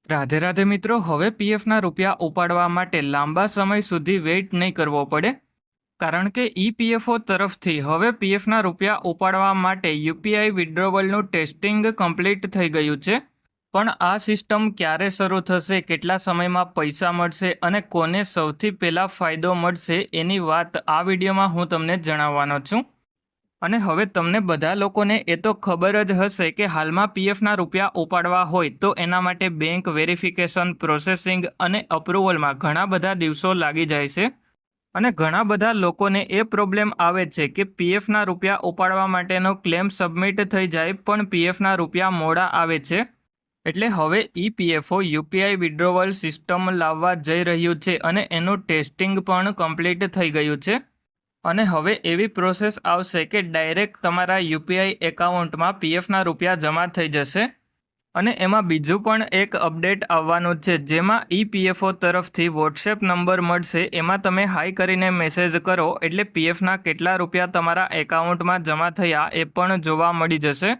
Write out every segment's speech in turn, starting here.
રાધે રાધે મિત્રો, હવે પીએફના રૂપિયા ઉપાડવા માટે લાંબા સમય સુધી વેઇટ નહીં કરવો પડે, કારણ કે ઈપીએફઓ તરફથી હવે પીએફના રૂપિયા ઉપાડવા માટે યુપીઆઈ વિડ્રોવલનું ટેસ્ટિંગ કમ્પ્લીટ થઈ ગયું છે. પણ આ સિસ્ટમ ક્યારે શરૂ થશે, કેટલા સમયમાં પૈસા મળશે અને કોને સૌથી પહેલાં ફાયદો મળશે, એની વાત આ વિડીયોમાં હું તમને જણાવવાનો છું. અને હવે તમને બધા લોકોને એ તો ખબર જ હશે કે હાલમાં પીએફના રૂપિયા ઉપાડવા હોય તો એના માટે બેંક વેરિફિકેશન, પ્રોસેસિંગ અને અપ્રુવલમાં ઘણા બધા દિવસો લાગી જાય છે. અને ઘણા બધા લોકોને એ પ્રોબ્લેમ આવે છે કે પીએફના રૂપિયા ઉપાડવા માટેનો ક્લેમ સબમિટ થઈ જાય પણ પીએફના રૂપિયા મોડા આવે છે. એટલે હવે ઈપીએફઓ યુપીઆઈ વિડ્રોવલ સિસ્ટમ લાવવા જઈ રહ્યું છે અને એનું ટેસ્ટિંગ પણ કમ્પ્લીટ થઈ ગયું છે. અને હવે એવી પ્રોસેસ આવશે કે ડાયરેક્ટ તમારા યુપીઆઈ એકાઉન્ટમાં પીએફના રૂપિયા જમા થઈ જશે. અને એમાં બીજું પણ એક અપડેટ આવવાનું છે, જેમાં ઈપીએફઓ તરફથી વોટ્સએપ નંબર મળશે. એમાં તમે હાઈ કરીને મેસેજ કરો એટલે પીએફના કેટલા રૂપિયા તમારા એકાઉન્ટમાં જમા થયા એ પણ જોવા મળી જશે.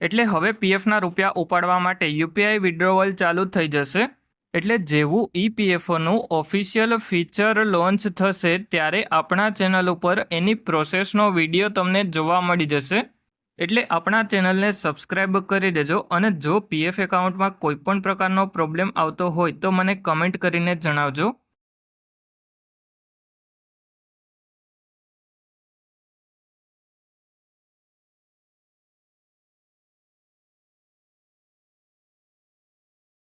એટલે હવે પીએફના રૂપિયા ઉપાડવા માટે યુપીઆઈ વિડ્રોવલ ચાલુ થઈ જશે. એટલે જેવું ઈપીએફઓનું ઓફિશિયલ ફીચર લોન્ચ થશે ત્યારે આપણા ચેનલ ઉપર એની પ્રોસેસનો વિડીયો તમને જોવા મળી જશે. એટલે આપણા ચેનલને સબસ્ક્રાઈબ કરી દેજો. અને જો પીએફ એકાઉન્ટમાં કોઈ પણ પ્રકારનો પ્રોબ્લેમ આવતો હોય તો મને કમેન્ટ કરીને જણાવજો.